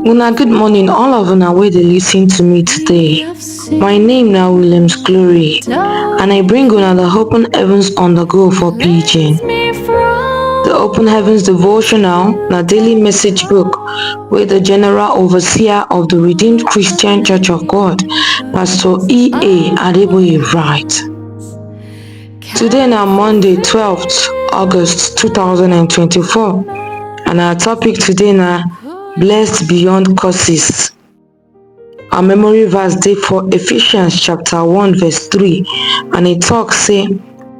Una good morning, all of una wey dey listen to me today. My name na Williams Glory, and I bring una the Open Heavens on the Go for Pidgin. The Open Heavens devotional na daily message book wey the General Overseer of the Redeemed Christian Church of God, Pastor E.A. Adeboye write. Today na Monday, 12th August 2024, and our topic today na blessed beyond curses. Our memory verse dey for Ephesians chapter 1 verse 3, and e talk say,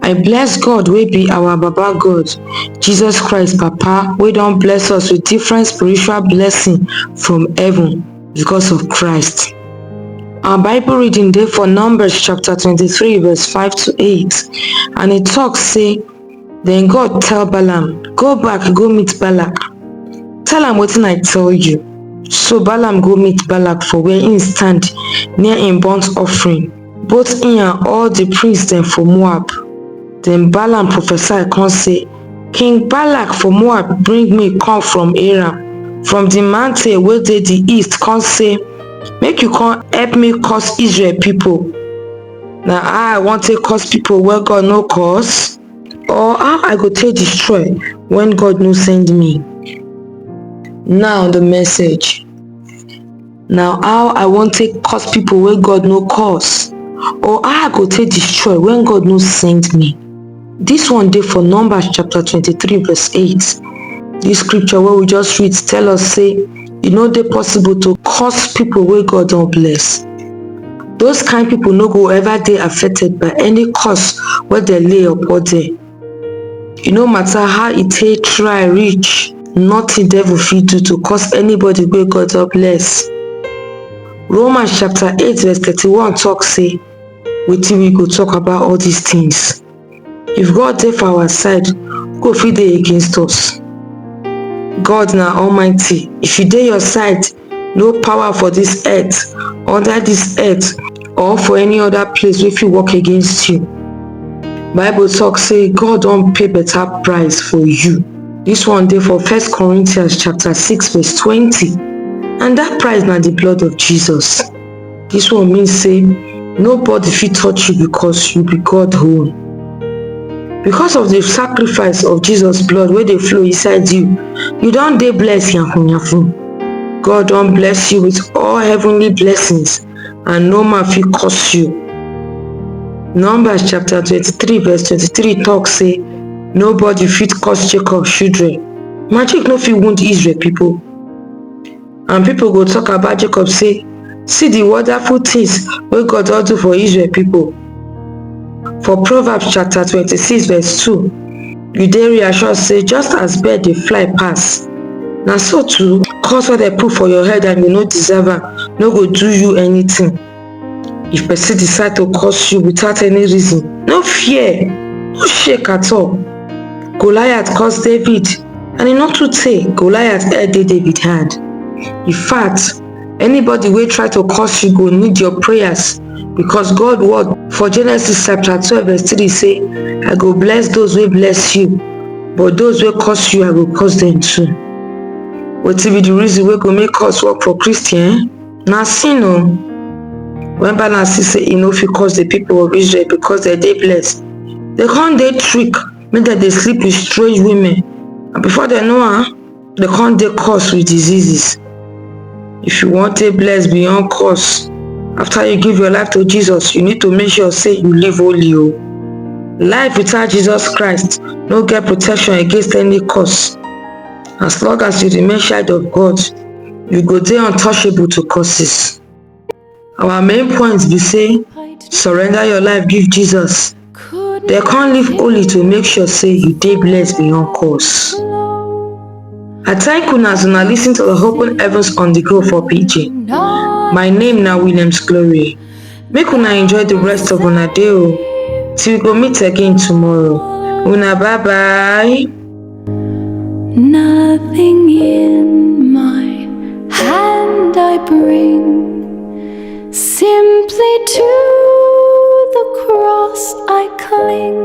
I bless God wey be our Baba God, Jesus Christ Papa, wey don bless us with different spiritual blessing from heaven because of Christ. Our Bible reading dey for Numbers chapter 23 verse 5 to 8, and e talk say, then God tell Balaam, go back go meet Balak. Tell am wetin I tell you. So Balaam go meet Balak for where he stand near him burnt offering, both he and all the priests dem for Moab. Then Balaam prophesy come say, King Balak for Moab bring me come from Aram, from the mountain wey dey the east, come say, make you come help me curse Israel people. Na how I wan take curse people wey God no curse? Or how I go take destroy when God no send me? Now the message. Now how I wan take curse people wey God no curse? Or how I go take destroy when God no send me? This one dey for Numbers chapter 23 verse 8. This scripture wey we just read tell us say, e no dey possible to curse people wey God don bless. Those kind people no go ever dey affected by any curse wey dem lay upon them. E no matter how e take try reach, nothing devil fit do to curse anybody wey God don bless. Romans chapter 8 verse 31 talk say, wetin we go talk about all these things? If God dey for our side, who go fit dey against us? God na almighty. If e dey your side, no power for this earth, under this earth, or for any other place wey fit work against you. Bible talk say God don pay better price for you. This one dey for 1 Corinthians chapter 6 verse 20, and that price na the blood of Jesus. This one mean say nobody fit touch you because you be God own. Because of the sacrifice of Jesus blood wey dey flow inside you, you don dey blessed yafun yafun. God don bless you with all heavenly blessings, and no man fit curse you. Numbers chapter 23 verse 23 talk say, nobody fit curse Jacob children. Magic no fit wound Israel people. And people go talk about Jacob say, see the wonderful things wey God don do for Israel people. For Proverbs chapter 26 verse 2, you dey reassured say, just as bird dey fly pass, na so too curse wey dem put for your head and you no deserve am no go do you anything. If person decide to curse you without any reason, no fear, no shake at all. Goliath curse David, and e no too tey, Goliath head dey David hand. In fact, anybody wey try to curse you go need your prayers, because God word for Genesis chapter 12 verse 3 say, I go bless those wey bless you, but those wey curse you, I go curse them too. Wetin be the reason wey go make curse work for Christian? Na sin o. When Balaam see say e no fit curse the people of Israel because dem dey blessed, dem come dey trick make dem dey sleep with strange women, and before dem know am, dem come dey cursed with diseases. If you wan dey blessed beyond curse, after you give your life to Jesus, you need to make sure say you live holy o. Life without Jesus Christ no get protection against any curse. As long as you remain child of God, you go dey untouchable to curses. Our main point be say, surrender your life give Jesus. Dem come live holy to make sure say you dey blessed beyond curse. I thank una as una lis ten to the Open Heavens on the Go for Pidgin. My name na Williams Glory. Make una enjoy the rest of una day o. Till we go meet again tomorrow. Una bye bye. Nothing in my hand I bring, simply to the cross I cling.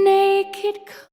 Naked